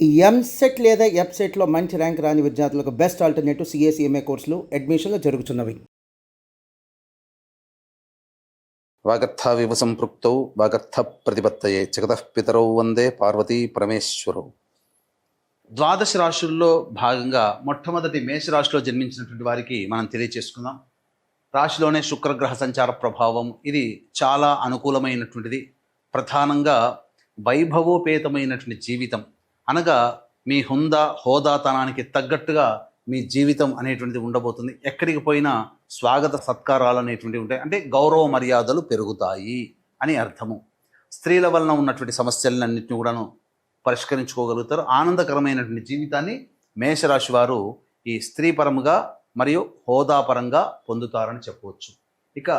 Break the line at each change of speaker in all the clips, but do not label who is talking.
ఈ ఎంసెట్ లేదా ఎఫ్సెట్లో మంచి ర్యాంక్ రాని విద్యార్థులకు బెస్ట్ ఆల్టర్నేటివ్ సిఎస్ఈఎంఏ కోర్సులు అడ్మిషన్లు జరుగుతున్నవి.
వాగర్థావివ సంపృక్తౌ వాగర్థ ప్రతిపత్తయే జగతః పితరౌ వందే పార్వతీ పరమేశ్వరౌ. ద్వాదశ రాశుల్లో భాగంగా మొట్టమొదటి మేషరాశిలో జన్మించినటువంటి వారికి మనం తెలియచేసుకుందాం. రాశిలోనే శుక్రగ్రహ సంచార ప్రభావం ఇది చాలా అనుకూలమైనటువంటిది. ప్రధానంగా వైభవోపేతమైనటువంటి జీవితం అనగా మీ హోదాతనానికి తగ్గట్టుగా మీ జీవితం అనేటువంటిది ఉండబోతుంది. ఎక్కడికి పోయినా స్వాగత సత్కారాలు అనేటువంటివి ఉంటాయి. అంటే గౌరవ మర్యాదలు పెరుగుతాయి అని అర్థము. స్త్రీల వలన ఉన్నటువంటి సమస్యలన్నింటినీ కూడాను పరిష్కరించుకోగలుగుతారు. ఆనందకరమైనటువంటి జీవితాన్ని మేషరాశి వారు ఈ స్త్రీపరముగా మరియు హోదాపరంగా పొందుతారని చెప్పవచ్చు. ఇక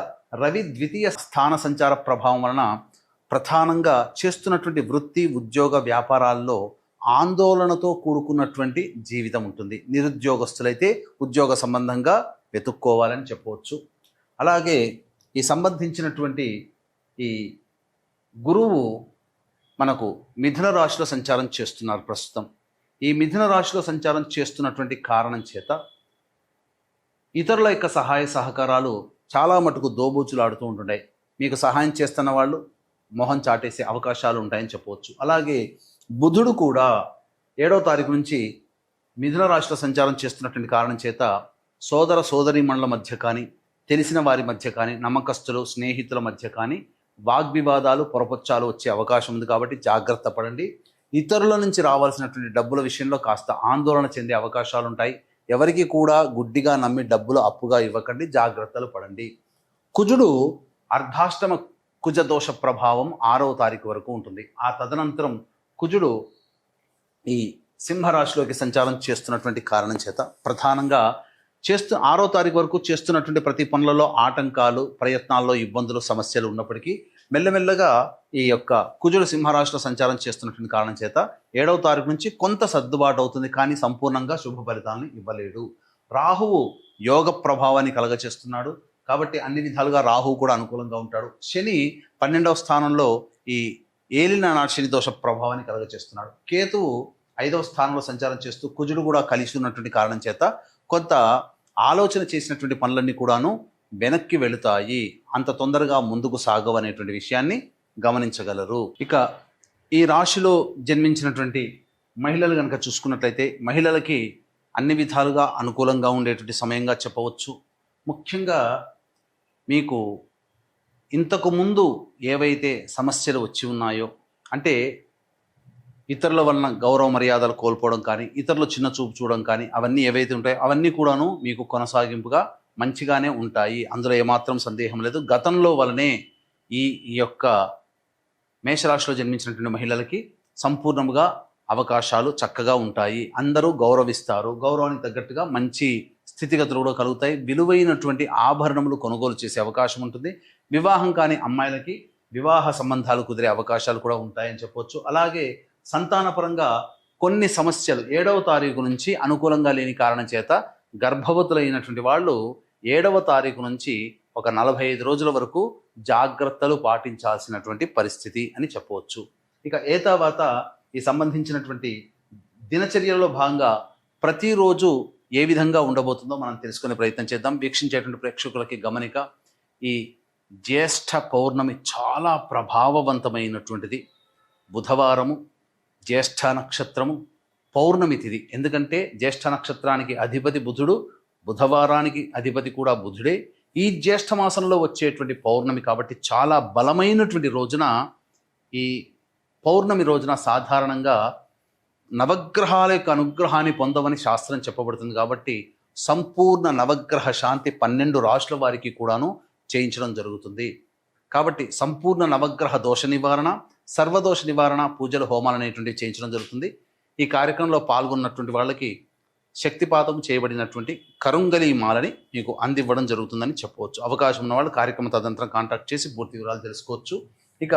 రవి ద్వితీయ స్థాన సంచార ప్రభావం వలన ప్రధానంగా చేస్తున్నటువంటి వృత్తి ఉద్యోగ వ్యాపారాల్లో ఆందోళనతో కూడుకున్నటువంటి జీవితం ఉంటుంది. నిరుద్యోగస్తులైతే ఉద్యోగ సంబంధంగా వెతుక్కోవాలని చెప్పవచ్చు. అలాగే ఈ సంబంధించినటువంటి ఈ గురువు మనకు మిథున రాశిలో సంచారం చేస్తున్నారు ప్రస్తుతం. ఈ మిథున రాశిలో సంచారం చేస్తున్నటువంటి కారణం చేత ఇతరుల యొక్క సహాయ సహకారాలు చాలా మటుకు దోబూచులాడుతూ ఉంటుంటాయి. మీకు సహాయం చేస్తున్న వాళ్ళు మొహం చాటేసే అవకాశాలు ఉంటాయని చెప్పవచ్చు. అలాగే బుధుడు కూడా 7వ తారీఖు నుంచి మిథున రాశిలో సంచారం చేస్తున్నటువంటి కారణం చేత సోదర సోదరీమణుల మధ్య కానీ, తెలిసిన వారి మధ్య కానీ, నమ్మకస్తులు స్నేహితుల మధ్య కానీ వాగ్వివాదాలు పొరపచ్చాలు వచ్చే అవకాశం ఉంది. కాబట్టి జాగ్రత్త పడండి. ఇతరుల నుంచి రావాల్సినటువంటి డబ్బుల విషయంలో కాస్త ఆందోళన చెందే అవకాశాలు ఉంటాయి. ఎవరికి కూడా గుడ్డిగా నమ్మి డబ్బులు అప్పుగా ఇవ్వకండి, జాగ్రత్తలు పడండి. కుజుడు అర్ధాష్టమ కుజ దోష ప్రభావం 6వ తారీఖు వరకు ఉంటుంది. ఆ తదనంతరం కుజుడు ఈ సింహరాశిలోకి సంచారం చేస్తున్నటువంటి కారణం చేత ప్రధానంగా 6వ తారీఖు వరకు చేస్తున్నటువంటి ప్రతి పనులలో ఆటంకాలు, ప్రయత్నాల్లో ఇబ్బందులు, సమస్యలు ఉన్నప్పటికీ మెల్లమెల్లగా ఈ యొక్క కుజుడు సింహరాశిలో సంచారం చేస్తున్నటువంటి కారణం చేత 7వ తారీఖు నుంచి కొంత సర్దుబాటు అవుతుంది, కానీ సంపూర్ణంగా శుభ ఫలితాలను ఇవ్వలేడు. రాహువు యోగ ప్రభావాన్ని కలగచేస్తున్నాడు కాబట్టి అన్ని విధాలుగా రాహువు కూడా అనుకూలంగా ఉంటాడు. శని 12వ స్థానంలో ఈ ఏలిన శని దోష ప్రభావాన్ని కలగచేస్తున్నాడు. కేతువు 5వ స్థానంలో సంచారం చేస్తూ కుజుడు కూడా కలిసి ఉన్నటువంటి కారణం చేత కొంత ఆలోచన చేసినటువంటి పనులన్నీ కూడాను వెనక్కి వెళుతాయి, అంత తొందరగా ముందుకు సాగవు అనేటువంటి విషయాన్ని గమనించగలరు. ఇక ఈ రాశిలో జన్మించినటువంటి మహిళలు కనుక చూసుకున్నట్లయితే మహిళలకి అన్ని విధాలుగా అనుకూలంగా ఉండేటువంటి సమయంగా చెప్పవచ్చు. ముఖ్యంగా మీకు ఇంతకు ముందు ఏవైతే సమస్యలు వచ్చి ఉన్నాయో, అంటే ఇతరుల వలన గౌరవ మర్యాదలు కోల్పోవడం కానీ, ఇతరులు చిన్న చూపు చూడడం కానీ, అవన్నీ ఏవైతే ఉంటాయో అవన్నీ కూడాను మీకు కొనసాగింపుగా మంచిగానే ఉంటాయి. అందులో ఏమాత్రం సందేహం లేదు. గతంలో వలనే ఈ యొక్క మేషరాశిలో జన్మించినటువంటి మహిళలకి సంపూర్ణంగా అవకాశాలు చక్కగా ఉంటాయి. అందరూ గౌరవిస్తారు. గౌరవానికి తగ్గట్టుగా మంచి స్థితిగతులు కూడా కలుగుతాయి. విలువైనటువంటి ఆభరణములు కొనుగోలు చేసే అవకాశం ఉంటుంది. వివాహం కాని అమ్మాయిలకి వివాహ సంబంధాలు కుదిరే అవకాశాలు కూడా ఉంటాయని చెప్పవచ్చు. అలాగే సంతానపరంగా కొన్ని సమస్యలు 7వ తారీఖు నుంచి అనుకూలంగా లేని కారణం చేత గర్భవతులైనటువంటి వాళ్ళు 7వ తారీఖు నుంచి ఒక 45 రోజుల వరకు జాగ్రత్తలు పాటించాల్సినటువంటి పరిస్థితి అని చెప్పవచ్చు. ఇక తర్వాత ఈ సంబంధించినటువంటి దినచర్యలో భాగంగా ప్రతిరోజు ఏ విధంగా ఉండబోతుందో మనం తెలుసుకునే ప్రయత్నం చేద్దాం. వీక్షించేటువంటి ప్రేక్షకులకి గమనిక, ఈ జ్యేష్ఠ పౌర్ణమి చాలా ప్రభావవంతమైనటువంటిది. బుధవారము, జ్యేష్ఠ నక్షత్రము, పౌర్ణమి తిథి. ఎందుకంటే జ్యేష్ఠ నక్షత్రానికి అధిపతి బుధుడు, బుధవారానికి అధిపతి కూడా బుధుడే. ఈ జ్యేష్ఠ మాసంలో వచ్చేటువంటి పౌర్ణమి కాబట్టి చాలా బలమైనటువంటి రోజున, ఈ పౌర్ణమి రోజున సాధారణంగా నవగ్రహాల యొక్క అనుగ్రహాన్ని పొందవని శాస్త్రం చెప్పబడుతుంది. కాబట్టి సంపూర్ణ నవగ్రహ శాంతి 12 రాశుల వారికి కూడాను చేయించడం జరుగుతుంది. కాబట్టి సంపూర్ణ నవగ్రహ దోష నివారణ, సర్వదోష నివారణ పూజలు, హోమాలు అనేటువంటివి చేయించడం జరుగుతుంది. ఈ కార్యక్రమంలో పాల్గొన్నటువంటి వాళ్ళకి శక్తిపాతం చేయబడినటువంటి కరుంగలి మాలని మీకు అందివ్వడం జరుగుతుందని చెప్పవచ్చు. అవకాశం ఉన్న వాళ్ళు కార్యక్రమం తదనంతరం కాంటాక్ట్ చేసి పూర్తి వివరాలు తెలుసుకోవచ్చు. ఇక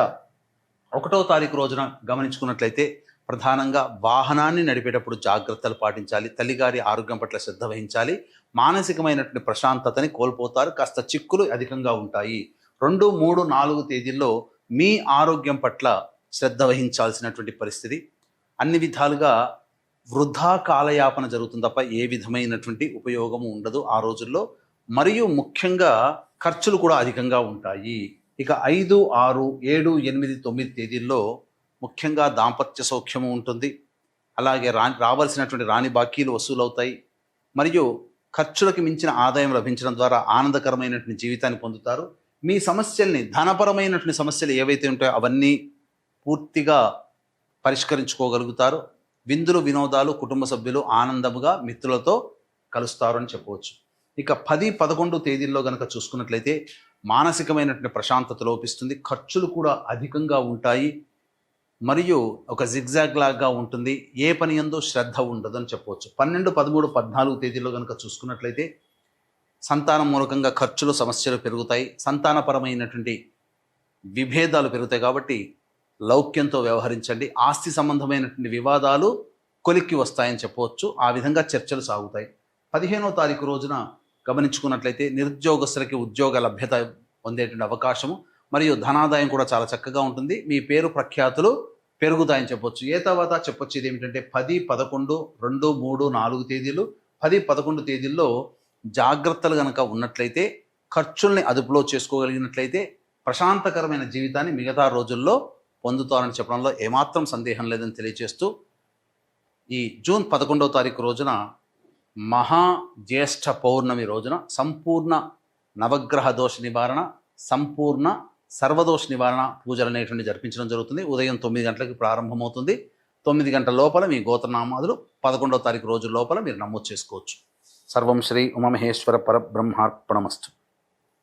1వ తారీఖు రోజున గమనించుకున్నట్లయితే ప్రధానంగా వాహనాన్ని నడిపేటప్పుడు జాగ్రత్తలు పాటించాలి. తల్లిగారి ఆరోగ్యం పట్ల శ్రద్ధ వహించాలి. మానసికమైనటువంటి ప్రశాంతతని కోల్పోతారు. కాస్త చిక్కులు అధికంగా ఉంటాయి. 2, 3, 4 తేదీల్లో మీ ఆరోగ్యం పట్ల శ్రద్ధ వహించాల్సినటువంటి పరిస్థితి. అన్ని విధాలుగా వృధా కాలయాపన జరుగుతుంది తప్ప ఏ విధమైనటువంటి ఉపయోగము ఉండదు ఆ రోజుల్లో. మరియు ముఖ్యంగా ఖర్చులు కూడా అధికంగా ఉంటాయి. ఇక 5, 6, 7, 8, 9 తేదీల్లో ముఖ్యంగా దాంపత్య సౌఖ్యము ఉంటుంది. అలాగే రావాల్సినటువంటి రాని బాకీలు వసూలవుతాయి. మరియు ఖర్చులకు మించిన ఆదాయం లభించడం ద్వారా ఆనందకరమైనటువంటి జీవితాన్ని పొందుతారు. మీ సమస్యల్ని, ధనపరమైనటువంటి సమస్యలు ఏవైతే ఉంటాయో అవన్నీ పూర్తిగా పరిష్కరించుకోగలుగుతారు. విందులు, వినోదాలు, కుటుంబ సభ్యులు ఆనందముగా మిత్రులతో కలుస్తారు అని చెప్పవచ్చు. ఇక 10, 11 తేదీల్లో కనుక చూసుకున్నట్లయితే మానసికమైనటువంటి ప్రశాంతత లోపిస్తుంది. ఖర్చులు కూడా అధికంగా ఉంటాయి. మరియు ఒక జిగ్జాగ్ లాగా ఉంటుంది. ఏ పని యందు శ్రద్ధ ఉండదు అని చెప్పవచ్చు. 12, 13, 14 తేదీల్లో కనుక చూసుకున్నట్లయితే సంతానం మూలకంగా ఖర్చులు, సమస్యలు పెరుగుతాయి. సంతానపరమైనటువంటి విభేదాలు పెరుగుతాయి. కాబట్టి లౌక్యంతో వ్యవహరించండి. ఆస్తి సంబంధమైనటువంటి వివాదాలు కొలిక్కి వస్తాయని చెప్పవచ్చు. ఆ విధంగా చర్చలు సాగుతాయి. 15వ తారీఖు రోజున గమనించుకున్నట్లయితే నిరుద్యోగస్తులకి ఉద్యోగ లభ్యత పొందేటువంటి అవకాశము మరియు ధనాదాయం కూడా చాలా చక్కగా ఉంటుంది. మీ పేరు ప్రఖ్యాతులు పెరుగుతాయని చెప్పొచ్చు. ఏ తర్వాత చెప్పొచ్చు ఇది ఏమిటంటే 10, 11, 2, 3, 4 తేదీలు, 10, 11 తేదీల్లో జాగ్రత్తలు కనుక ఉన్నట్లయితే, ఖర్చుల్ని అదుపులో చేసుకోగలిగినట్లయితే ప్రశాంతకరమైన జీవితాన్ని మిగతా రోజుల్లో పొందుతారని చెప్పడంలో ఏమాత్రం సందేహం లేదని తెలియజేస్తూ, ఈ జూన్ 11వ తారీఖు రోజున మహా జ్యేష్ఠ పౌర్ణమి రోజున సంపూర్ణ నవగ్రహ దోష నివారణ, సంపూర్ణ సర్వదోష నివారణ పూజలు అనేటువంటి జరిపించడం జరుగుతుంది. ఉదయం 9 గంటలకు ప్రారంభమవుతుంది. 9 గంటల లోపల మీ గోత్రనామాదులు 11వ తారీఖు రోజు లోపల మీరు నమోదు చేసుకోవచ్చు. సర్వం శ్రీ ఉమామహేశ్వర పరబ్రహ్మార్పణమస్తు.